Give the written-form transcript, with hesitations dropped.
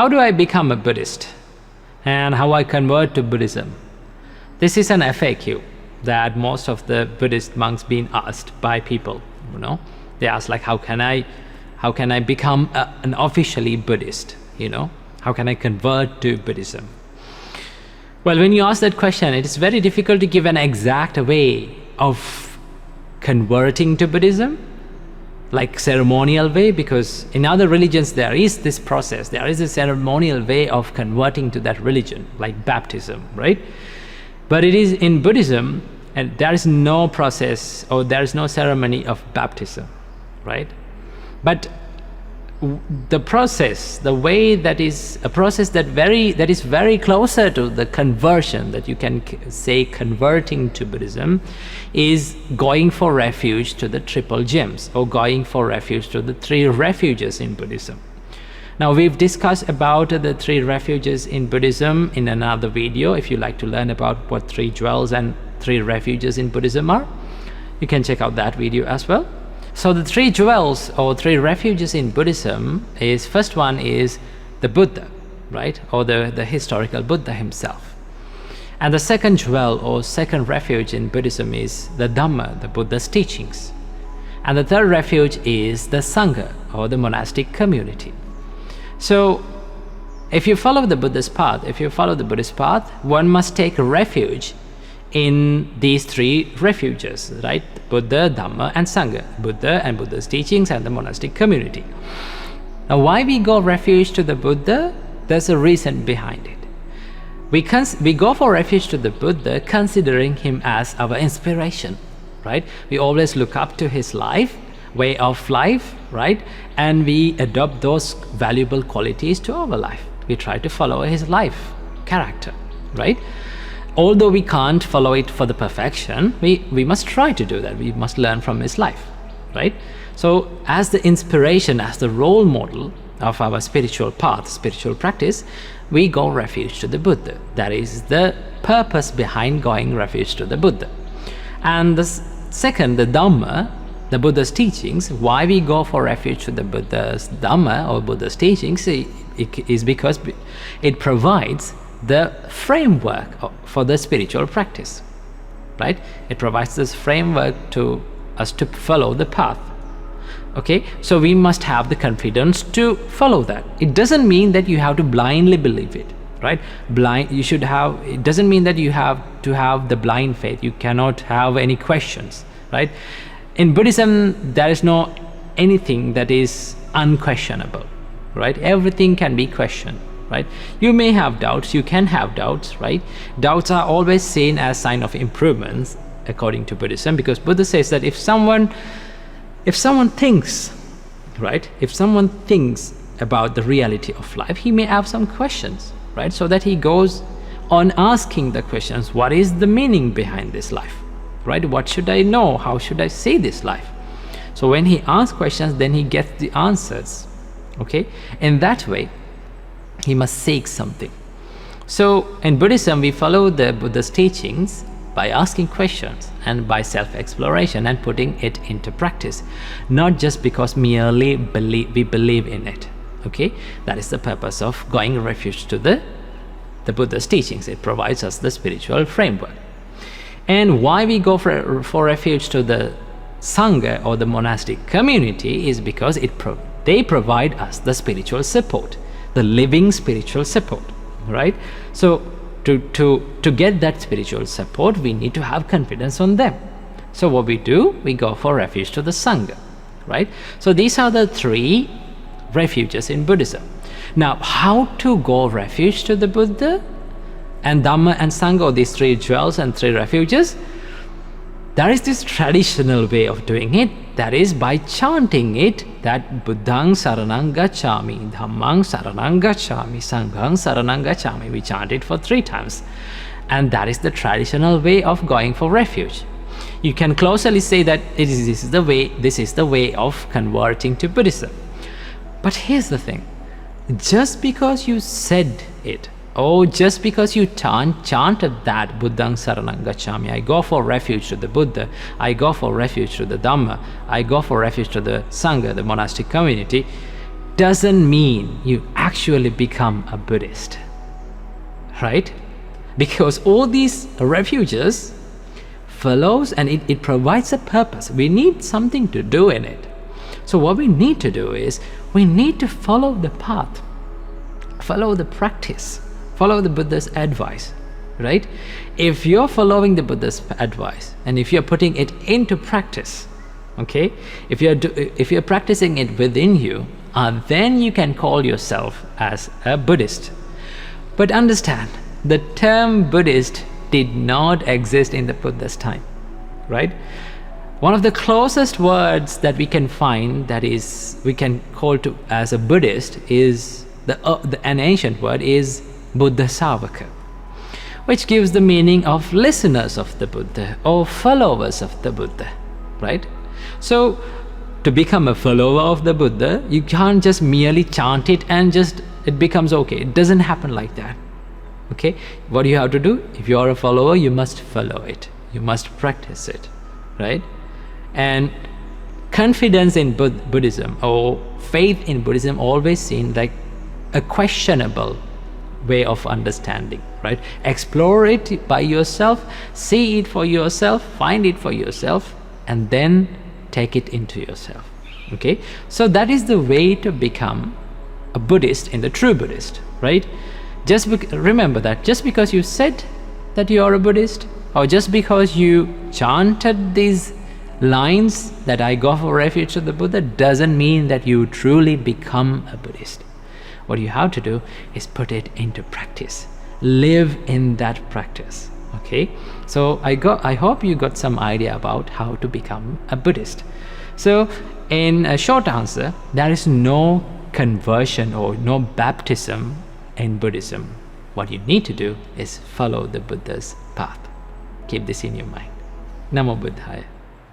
how do I become a Buddhist and how I convert to Buddhism? This is an FAQ that most of the Buddhist monks being asked by people. They ask like, how can I become an officially Buddhist? How can I convert to Buddhism? Well, when you ask that question, it is very difficult to give an exact way of converting to Buddhism, like ceremonial way, because in other religions there is this process, there is a ceremonial way of converting to that religion, like baptism, right? But it is in Buddhism, and there is no process or there is no ceremony of baptism, right? But the process, the way that is a process that is very closer to the conversion, that you can say converting to Buddhism, is going for refuge to the triple gems, or going for refuge to the 3 refuges in Buddhism. Now, we've discussed about the 3 refuges in Buddhism in another video. If you like to learn about what 3 jewels and 3 refuges in Buddhism are, you can check out that video as well. So the 3 jewels or 3 refuges in Buddhism is, first one is the Buddha, right? Or the historical Buddha himself. And the second jewel or second refuge in Buddhism is the Dhamma, the Buddha's teachings. And the third refuge is the Sangha, or the monastic community. So if you follow the Buddhist path, one must take refuge in these 3 refuges, right? Buddha, Dhamma and Sangha. Buddha and Buddha's teachings and the monastic community. Now, why we go refuge to the Buddha? There's a reason behind it. We go for refuge to the Buddha considering him as our inspiration, right? We always look up to his life, way of life, right? And we adopt those valuable qualities to our life. We try to follow his life, character, right? Although we can't follow it for the perfection, we must try to do that. We must learn from his life, right? So as the inspiration, as the role model of our spiritual path, spiritual practice, we go refuge to the Buddha. That is the purpose behind going refuge to the Buddha. And the second, the Dhamma, the Buddha's teachings, why we go for refuge to the Buddha's Dhamma or Buddha's teachings is because it provides the framework for the spiritual practice, right? It provides this framework to us to follow the path. Okay, so we must have the confidence to follow that. It doesn't mean that you have to blindly believe it, right? It doesn't mean that you have to have the blind faith. You cannot have any questions, right? In Buddhism, there is no anything that is unquestionable, right? Everything can be questioned, right? You may have doubts, you can have doubts, right? Doubts are always seen as sign of improvements according to Buddhism, because Buddha says that if someone thinks, right? If someone thinks about the reality of life, he may have some questions, right? So that he goes on asking the questions, what is the meaning behind this life, right? What should I know? How should I see this life? So when he asks questions, then he gets the answers, okay? In that way, he must seek something. So in Buddhism, we follow the Buddha's teachings by asking questions and by self-exploration and putting it into practice, not just because merely we believe in it, okay? That is the purpose of going refuge to the Buddha's teachings. It provides us the spiritual framework. And why we go for refuge to the Sangha or the monastic community is because they provide us the spiritual support, the living spiritual support, right? So to get that spiritual support, we need to have confidence on them. So what we do, we go for refuge to the Sangha, right? So these are the 3 refuges in Buddhism. Now, how to go refuge to the Buddha and Dhamma and Sangha, or these 3 jewels and 3 refuges? There is this traditional way of doing it, that is by chanting it, that Buddhang Saranang Gacchami, Dhammang Saranang Gacchami, Sanghang Saranang Gacchami. We chant it for 3 times. And that is the traditional way of going for refuge. You can closely say that this is the way of converting to Buddhism. But here's the thing, just because you said it, or just because you chanted that Buddhang Saranang Gacchami, I go for refuge to the Buddha, I go for refuge to the Dhamma, I go for refuge to the Sangha, the monastic community, doesn't mean you actually become a Buddhist, right? Because all these refuges follows, and it provides a purpose. We need something to do in it. So what we need to do is we need to follow the path, follow the practice, follow the Buddha's advice, right? If you're following the Buddha's advice and if you're putting it into practice, okay, if you're practicing it within you, then you can call yourself as a Buddhist. But understand, the term Buddhist did not exist in the Buddha's time, right? One of the closest words that we can find, that is we can call to as a Buddhist, is an ancient word is Buddha Savaka, which gives the meaning of listeners of the Buddha or followers of the Buddha, right? So to become a follower of the Buddha, you can't just merely chant it and just it becomes okay. It doesn't happen like that. Okay, what do you have to do? If you are a follower, you must follow it. You must practice it, right? And confidence in Buddhism or faith in Buddhism always seen like a questionable way of understanding, right? Explore it by yourself, see it for yourself, find it for yourself, and then take it into yourself. Okay, so that is the way to become a Buddhist in the true Buddhist, right? Remember that just because you said that you are a Buddhist, or just because you chanted these lines that I go for refuge to the Buddha, doesn't mean that you truly become a Buddhist. What you have to do is put it into practice, live in that practice. Okay, so I hope you got some idea about how to become a Buddhist. So in a short answer, there is no conversion or no baptism in Buddhism. What you need to do is follow the Buddha's path. Keep this in your mind. Namo Buddhaya.